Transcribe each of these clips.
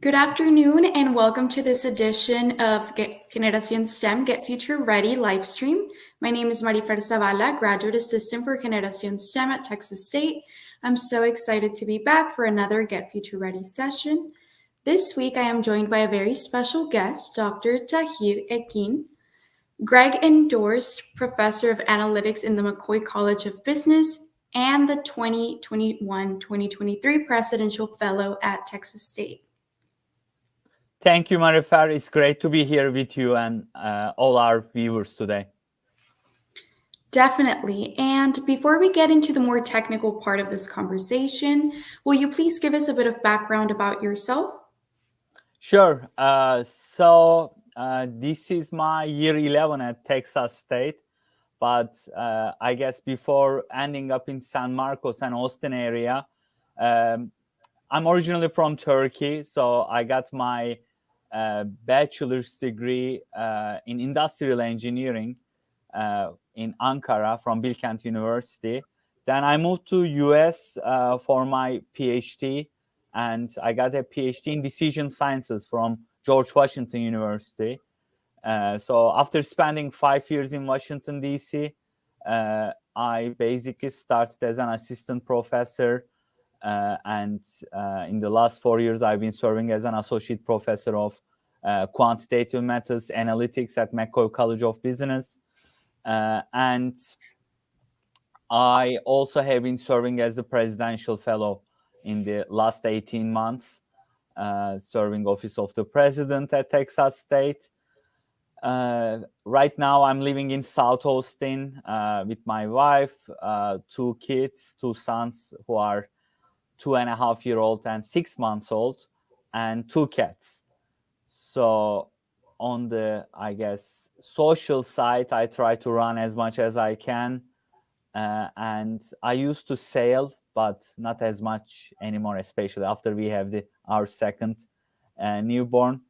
Good afternoon and welcome to this edition of Generación STEM Get Future Ready livestream. My name is Marifer Zavala, Graduate Assistant for Generación STEM at Texas State. I'm so excited to be back for another Get Future Ready session. This week I am joined by a very special guest, Dr. Tahir Ekin, Gregg endorsed Professor of Analytics in the McCoy College of Business and the 2021-2023 Presidential Fellow at Texas State. Thank you, Marifer. It's great to be here with you and all our viewers today. Definitely. And before we get into the more technical part of this conversation, will you please give us a bit of background about yourself? Sure. This is my year 11 at Texas State. But I guess before ending up in San Marcos and Austin area, I'm originally from Turkey. So I got my bachelor's degree in industrial engineering in Ankara from Bilkent University. Then I moved to US for my PhD, and I got a PhD in decision sciences from George Washington University. So after spending 5 years in Washington, D.C., I basically started as an assistant professor. And in the last 4 years, I've been serving as an associate professor of quantitative methods analytics at McCoy College of Business. And I also have been serving as the presidential fellow in the last 18 months, serving office of the president at Texas State. Right now, I'm living in South Austin with my wife, 2 kids, 2 sons who are 2.5-year-old and 6 months old, and 2 cats. So on the, I guess, social side, I try to run as much as I can. And I used to sail, but not as much anymore, especially after we have our second newborn.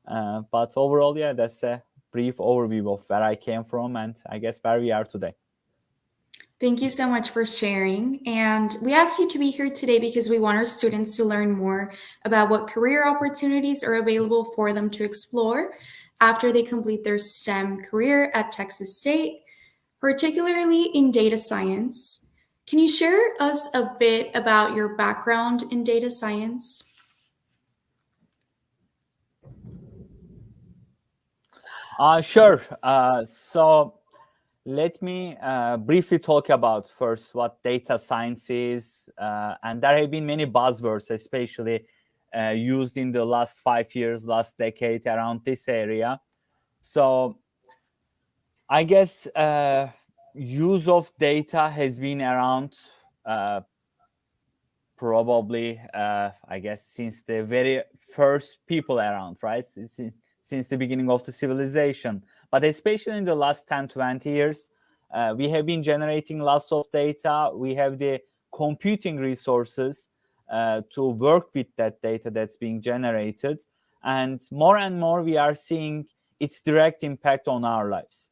But overall, yeah, that's a brief overview of where I came from and I guess where we are today. Thank you so much for sharing. And we asked you to be here today because we want our students to learn more about what career opportunities are available for them to explore after they complete their STEM career at Texas State, particularly in data science. Can you share us a bit about your background in data science? Sure. So let me briefly talk about first what data science is. And there have been many buzzwords, especially used in the last 5 years, last decade around this area. So I guess use of data has been around probably, I guess, since the very first people around, right? Since the beginning of the civilization. But especially in the last 10, 20 years, we have been generating lots of data. We have the computing resources to work with that data that's being generated. And more we are seeing its direct impact on our lives.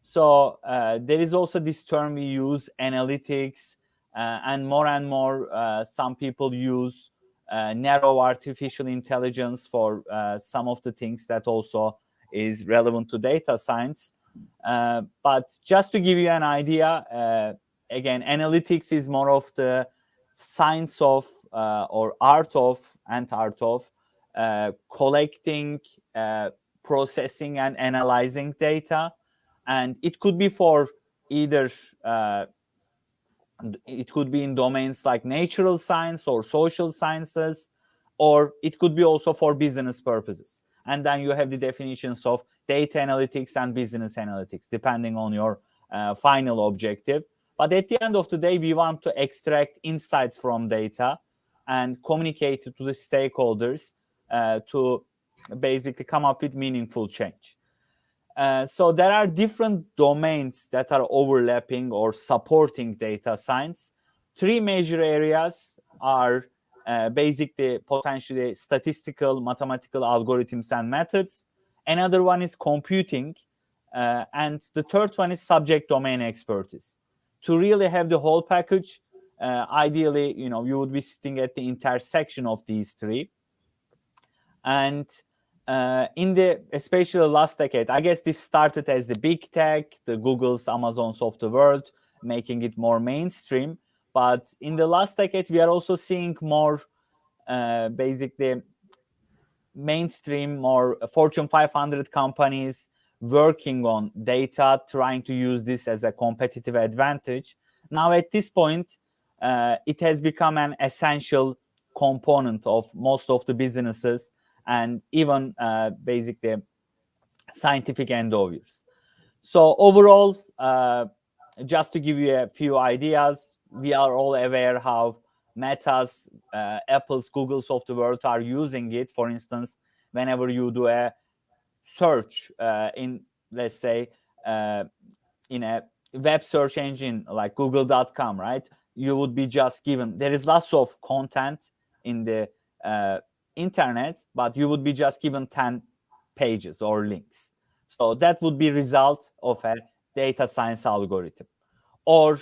So there is also this term we use, analytics, and more some people use narrow artificial intelligence for some of the things that also is relevant to data science. But just to give you an idea, again, analytics is more of the science of or art of collecting, processing and analyzing data. And it could be for either it could be in domains like natural science or social sciences, or it could be also for business purposes. And then you have the definitions of data analytics and business analytics, depending on your final objective. But at the end of the day, we want to extract insights from data and communicate it to the stakeholders to basically come up with meaningful change. So there are different domains that are overlapping or supporting data science. 3 major areas are basically potentially statistical, mathematical algorithms and methods. Another one is computing. And the third one is subject domain expertise. To really have the whole package, ideally, you would be sitting at the intersection of these 3. And in the especially last decade, I guess this started as the big tech, the Googles, Amazons of the world, making it more mainstream. But in the last decade, we are also seeing more basically mainstream or Fortune 500 companies working on data, trying to use this as a competitive advantage. Now, at this point, it has become an essential component of most of the businesses and even basically scientific endeavors. So overall, just to give you a few ideas, we are all aware how Meta's, Apple's, Google's of the world are using it. For instance, whenever you do a search in, let's say, in a web search engine like google.com, right? You would be just given, there is lots of content in the internet, but you would be just given 10 pages or links. So that would be result of a data science algorithm. Or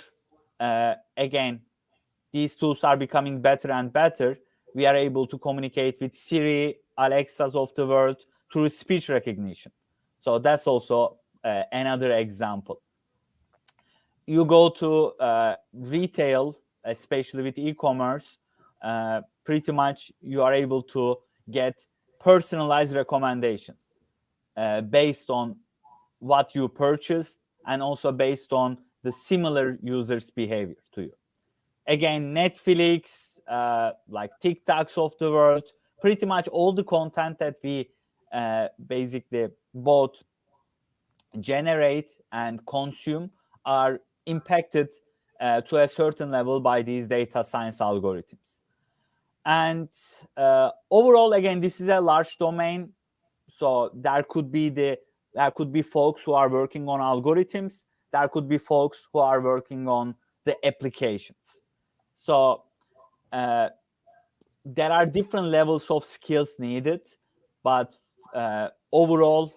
again, these tools are becoming better and better. We are able to communicate with Siri, Alexas of the world through speech recognition. So that's also another example. You go to retail, especially with e-commerce, pretty much you are able to get personalized recommendations based on what you purchased and also based on the similar users' behavior to you. Again, Netflix, like TikToks of the world, pretty much all the content that we basically both generate and consume are impacted to a certain level by these data science algorithms. And overall, again, this is a large domain. So there could be folks who are working on algorithms. There could be folks who are working on the applications. So there are different levels of skills needed, but overall,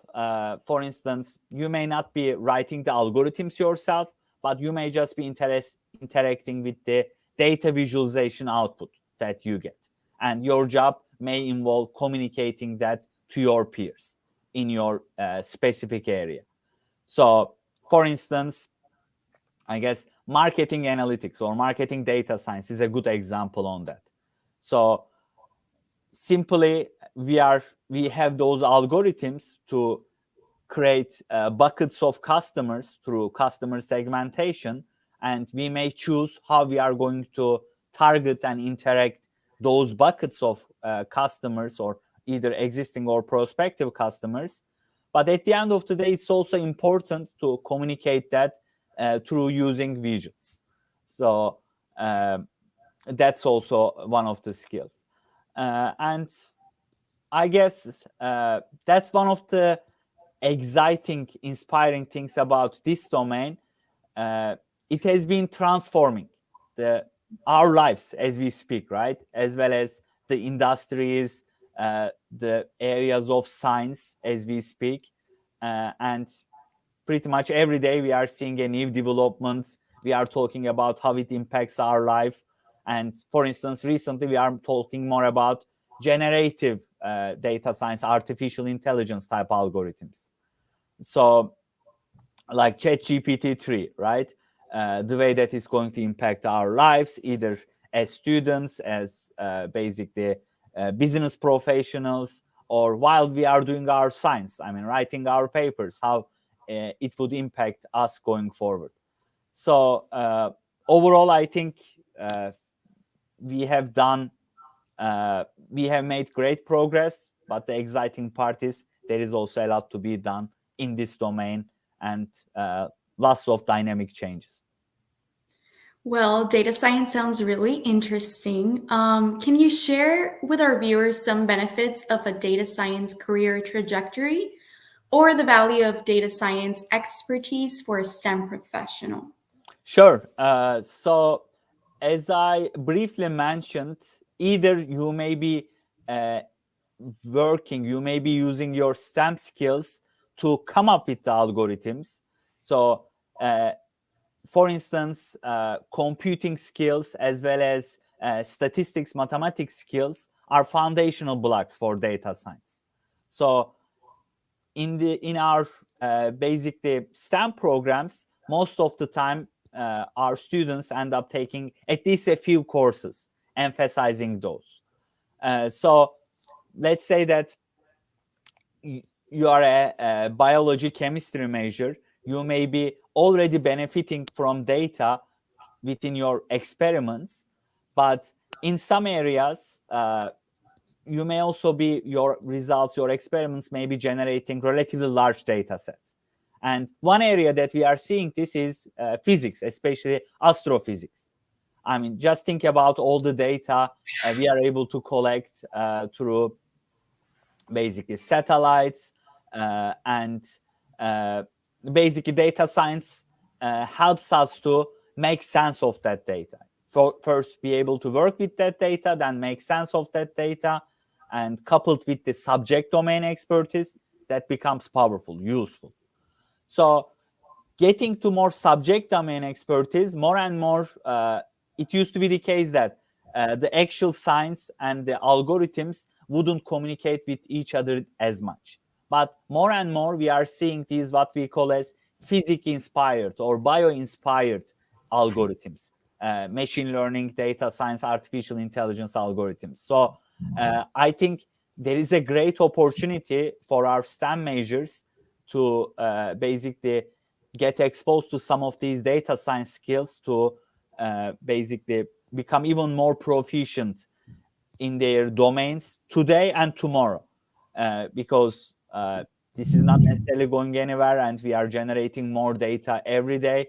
for instance, you may not be writing the algorithms yourself, but you may just be interacting with the data visualization output that you get. And your job may involve communicating that to your peers in your specific area. So, for instance, I guess marketing analytics or marketing data science is a good example on that. So simply, we have those algorithms to create buckets of customers through customer segmentation, and we may choose how we are going to target and interact those buckets of customers, or either existing or prospective customers. But at the end of the day, it's also important to communicate that through using visuals. So that's also one of the skills. And I guess that's one of the exciting, inspiring things about this domain. It has been transforming our lives as we speak, right? As well as the industries, the areas of science as we speak. And pretty much every day we are seeing a new development. We are talking about how it impacts our life. And for instance, recently we are talking more about generative data science, artificial intelligence type algorithms. So like ChatGPT-3, right? The way that is going to impact our lives, either as students, as basically business professionals, or while we are doing our science, I mean, writing our papers, how it would impact us going forward. So overall, I think we have made great progress, but the exciting part is there is also a lot to be done in this domain, and lots of dynamic changes. Well, data science sounds really interesting. Can you share with our viewers some benefits of a data science career trajectory, or the value of data science expertise for a STEM professional? Sure. So as I briefly mentioned, either you may be you may be using your STEM skills to come up with the algorithms. So for instance, computing skills as well as statistics, mathematics skills are foundational blocks for data science. So in our basically STEM programs, most of the time our students end up taking at least a few courses emphasizing those. So let's say that you are a biology chemistry major, you may be already benefiting from data within your experiments, but in some areas you may also be, your results, your experiments may be generating relatively large data sets. And one area that we are seeing this is physics, especially astrophysics. I mean, just think about all the data we are able to collect through basically satellites and basically data science helps us to make sense of that data. So first be able to work with that data, then make sense of that data, and coupled with the subject domain expertise, that becomes powerful, useful. So getting to more subject domain expertise, more and more, it used to be the case that the actual science and the algorithms wouldn't communicate with each other as much. But more and more, we are seeing these what we call as physics-inspired or bio-inspired algorithms, machine learning, data science, artificial intelligence algorithms. So I think there is a great opportunity for our STEM majors to basically get exposed to some of these data science skills to basically become even more proficient in their domains today and tomorrow, because this is not necessarily going anywhere, and we are generating more data every day,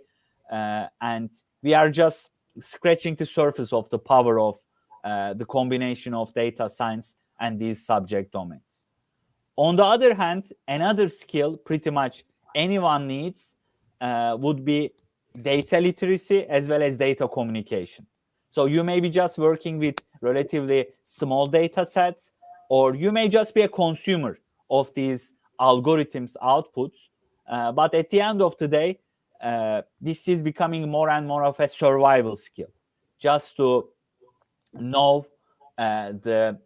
and we are just scratching the surface of the power of the combination of data science and these subject domains. On the other hand, another skill pretty much anyone needs would be data literacy as well as data communication. So you may be just working with relatively small data sets, or you may just be a consumer of these algorithms outputs. But at the end of the day, this is becoming more and more of a survival skill, just to know the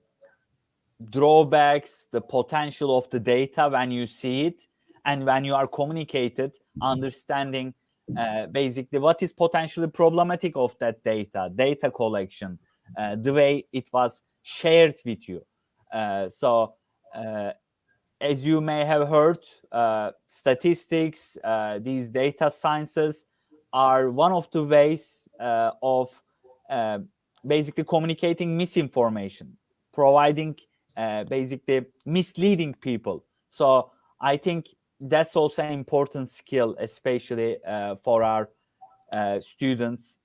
drawbacks, the potential of the data when you see it, and when you are communicated, understanding basically what is potentially problematic of that data collection, the way it was shared with you. So as you may have heard, statistics, these data sciences are one of the ways of basically communicating misinformation, providing basically misleading people. So I think that's also an important skill, especially for our students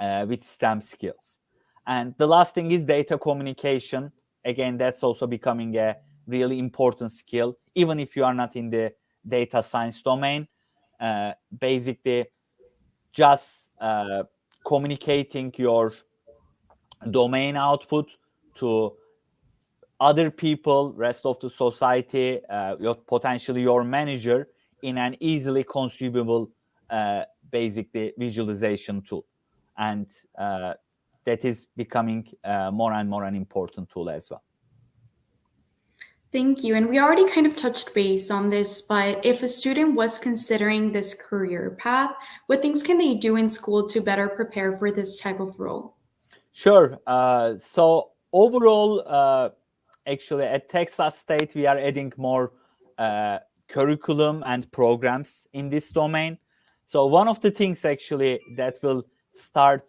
with STEM skills. And the last thing is data communication. Again, that's also becoming a really important skill, even if you are not in the data science domain. Basically, just communicating your domain output to other people, rest of the society, potentially your manager, in an easily consumable, basically visualization tool. And that is becoming more and more an important tool as well. Thank you. And we already kind of touched base on this, but if a student was considering this career path, what things can they do in school to better prepare for this type of role? Sure. So overall, actually at Texas State, we are adding more curriculum and programs in this domain. So one of the things actually that will start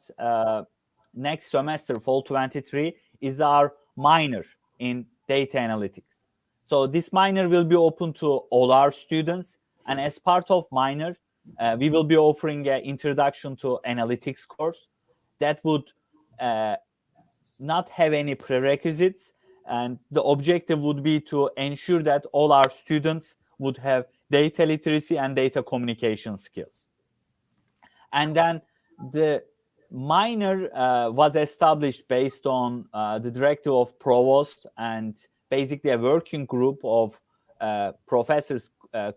next semester, fall 23, is our minor in data analytics. So this minor will be open to all our students. And as part of minor, we will be offering an introduction to analytics course that would not have any prerequisites, and the objective would be to ensure that all our students would have data literacy and data communication skills. And then the minor was established based on the directive of provost and basically a working group of professors,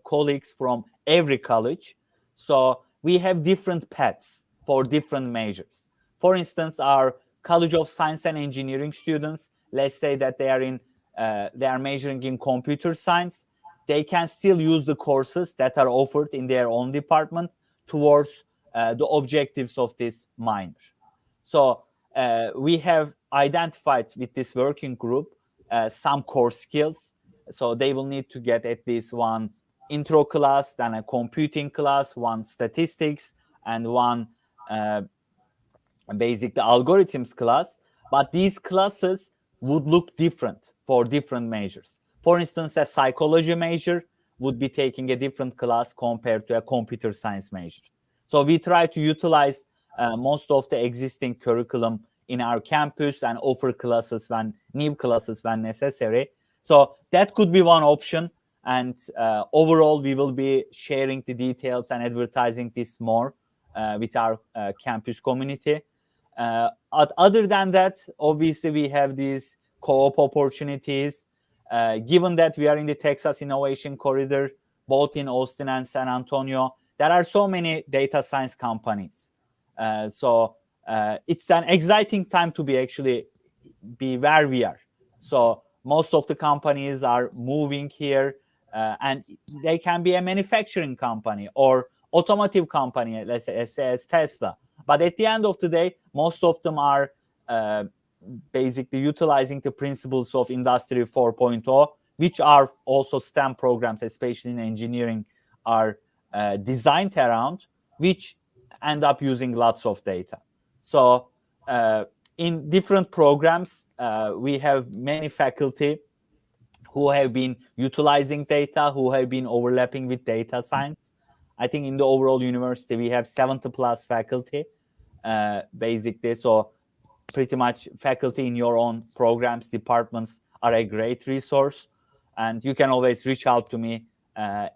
colleagues from every college. So we have different paths for different majors. For instance, our College of Science and Engineering students, let's say that they are in they are majoring in computer science, they can still use the courses that are offered in their own department towards the objectives of this minor. So we have identified with this working group some core skills. So they will need to get at least one intro class, then a computing class, one statistics, and one basic the algorithms class. But these classes would look different for different majors. For instance, a psychology major would be taking a different class compared to a computer science major. So we try to utilize most of the existing curriculum in our campus and offer classes when new classes when necessary. So that could be one option. And overall, we will be sharing the details and advertising this more with our campus community. Other than that, obviously, we have these co-op opportunities. Given that we are in the Texas Innovation Corridor, both in Austin and San Antonio, there are so many data science companies. So it's an exciting time to be where we are. So most of the companies are moving here, and they can be a manufacturing company or automotive company, let's say as Tesla. But at the end of the day, most of them are basically utilizing the principles of Industry 4.0, which are also STEM programs, especially in engineering, are designed around, which end up using lots of data. So in different programs, we have many faculty who have been utilizing data, who have been overlapping with data science. I think in the overall university, we have 70 plus faculty, basically. So pretty much faculty in your own programs, departments are a great resource. And you can always reach out to me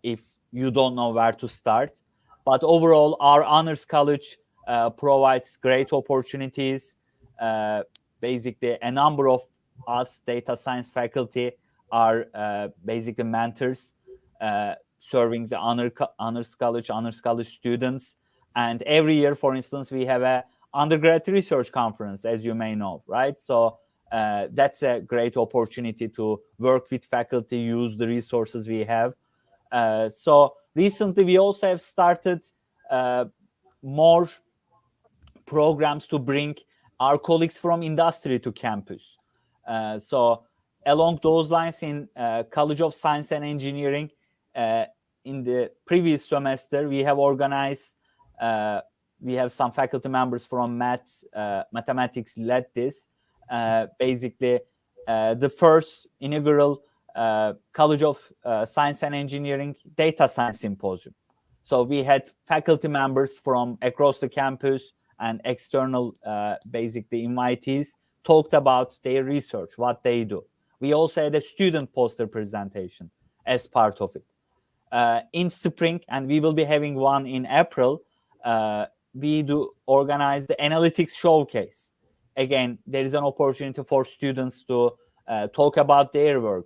if you don't know where to start. But overall, our honors college provides great opportunities. Basically, a number of us data science faculty are basically mentors serving the honors college students. And every year, for instance, we have a undergrad research conference, as you may know, right? So that's a great opportunity to work with faculty, use the resources we have. So recently, we also have started more programs to bring our colleagues from industry to campus. So along those lines, in College of Science and Engineering, in the previous semester, we have organized, we have some faculty members from mathematics led this. Basically, the first inaugural College of Science and Engineering Data Science Symposium. So we had faculty members from across the campus and external, basically invitees, talked about their research, what they do. We also had a student poster presentation as part of it. In spring, and we will be having one in April, we do organize the analytics showcase. Again, there is an opportunity for students to talk about their work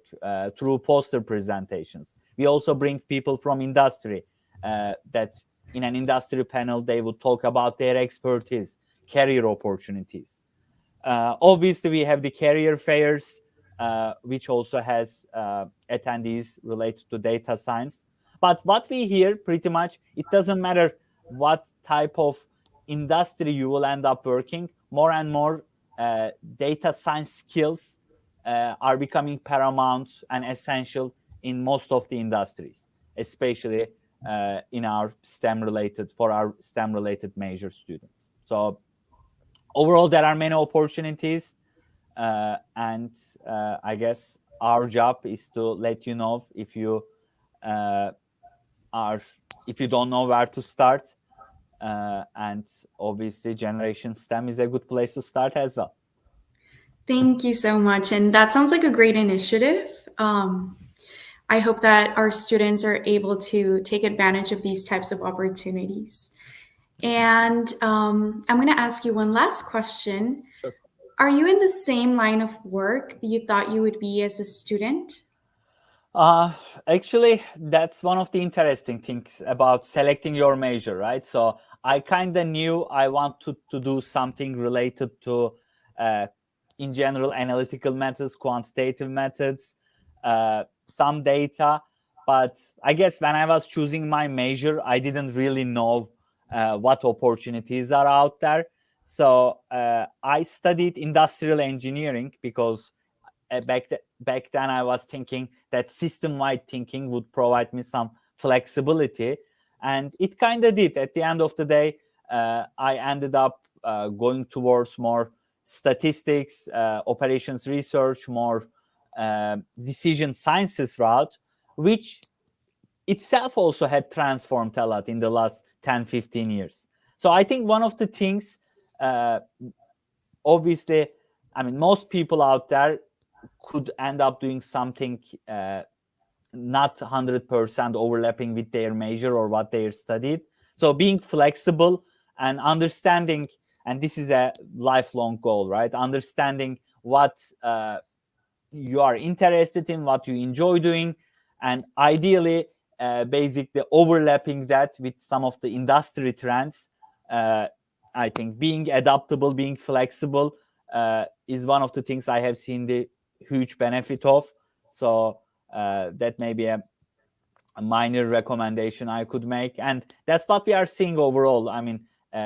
through poster presentations. We also bring people from industry that in an industry panel, they would talk about their expertise, career opportunities. Obviously, we have the career fairs, which also has attendees related to data science. But what we hear pretty much, it doesn't matter what type of industry you will end up working, more and more data science skills are becoming paramount and essential in most of the industries, especially in our for our STEM related major students. So overall, there are many opportunities, and I guess our job is to let you know if you don't know where to start, and obviously Generation STEM is a good place to start as well. Thank you so much, and that sounds like a great initiative. I hope that our students are able to take advantage of these types of opportunities. And I'm going to ask you one last question. Sure. Are you in the same line of work you thought you would be as a student? Actually, that's one of the interesting things about selecting your major, right? So I kind of knew I wanted to do something related to in general, analytical methods, quantitative methods, some data. But I guess when I was choosing my major, I didn't really know what opportunities are out there. So I studied industrial engineering because back then I was thinking that system-wide thinking would provide me some flexibility, and it kind of did. At the end of the day, I ended up going towards more statistics, operations research, more decision sciences route, which itself also had transformed a lot in the last 10-15 years. So I think one of the things, obviously, I mean, most people out there could end up doing something not 100% overlapping with their major or what they studied. So being flexible and understanding, and this is a lifelong goal, right? Understanding what you are interested in, what you enjoy doing, and ideally, basically overlapping that with some of the industry trends. I think being adaptable, being flexible is one of the things I have seen the huge benefit of. So that may be a minor recommendation I could make. And that's what we are seeing overall. I mean,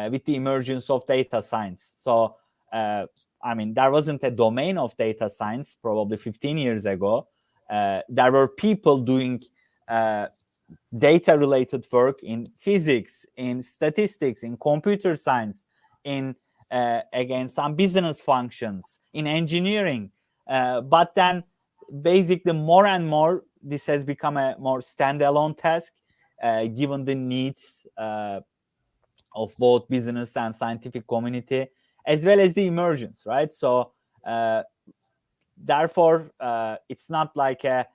with the emergence of data science. So, I mean, there wasn't a domain of data science probably 15 years ago. There were people doing data-related work in physics, in statistics, in computer science, in, again, some business functions, in engineering. But then basically more and more, this has become a more standalone task, given the needs of both business and scientific community, as well as the emergence, right? So therefore, it's not like a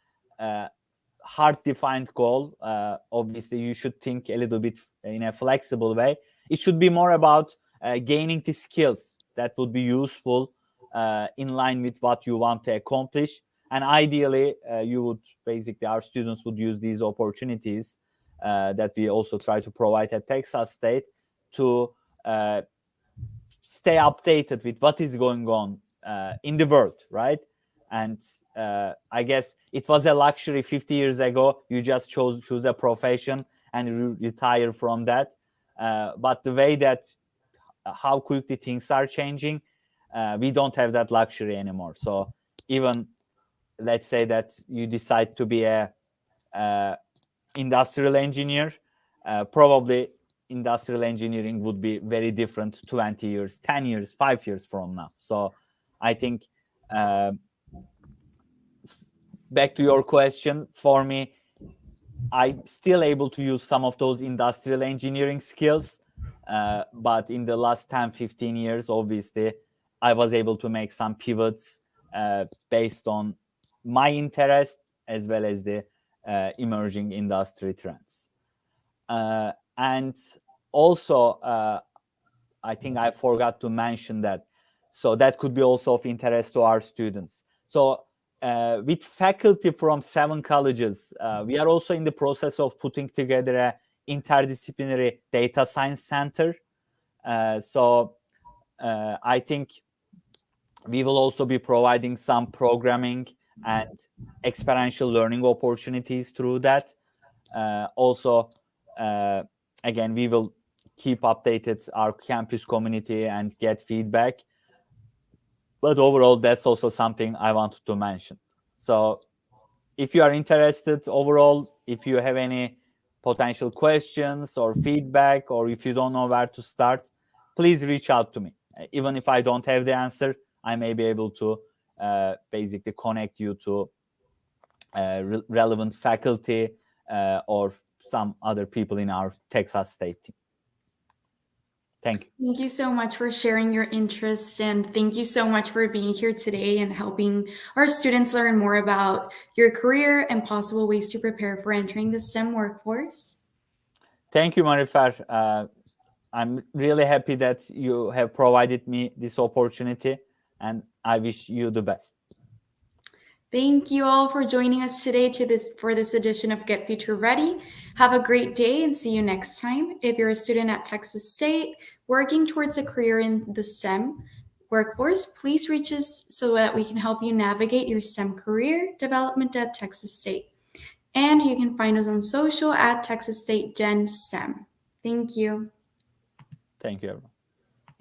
hard-defined goal. Obviously, you should think a little bit in a flexible way. It should be more about gaining the skills that would be useful in line with what you want to accomplish. And ideally, you would basically, our students would use these opportunities that we also try to provide at Texas State to stay updated with what is going on in the world, right? And I guess it was a luxury 50 years ago. You just choose a profession and retire from that. But the way that how quickly things are changing, we don't have that luxury anymore. So even let's say that you decide to be a industrial engineer, probably industrial engineering would be very different 20 years, 10 years, 5 years from now. So I think back to your question, for me, I'm still able to use some of those industrial engineering skills. But in the last 10, 15 years, obviously, I was able to make some pivots based on my interest as well as the emerging industry trends. And also, I think I forgot to mention that. So that could be also of interest to our students. So with faculty from 7 colleges, we are also in the process of putting together an interdisciplinary data science center. So I think we will also be providing some programming and experiential learning opportunities through that. Also, again, we will keep updated our campus community and get feedback. But overall, that's also something I wanted to mention. So if you are interested overall, if you have any potential questions or feedback, or if you don't know where to start, please reach out to me. Even if I don't have the answer, I may be able to basically connect you to relevant faculty or some other people in our Texas State team. Thank you. Thank you so much for sharing your interest, and thank you so much for being here today and helping our students learn more about your career and possible ways to prepare for entering the STEM workforce. Thank you, Marifer. I'm really happy that you have provided me this opportunity, and I wish you the best. Thank you all for joining us today for this edition of Get Future Ready. Have a great day and see you next time. If you're a student at Texas State working towards a career in the STEM workforce, please reach us so that we can help you navigate your STEM career development at Texas State. And you can find us on social at Texas State Gen STEM. Thank you. Thank you, everyone.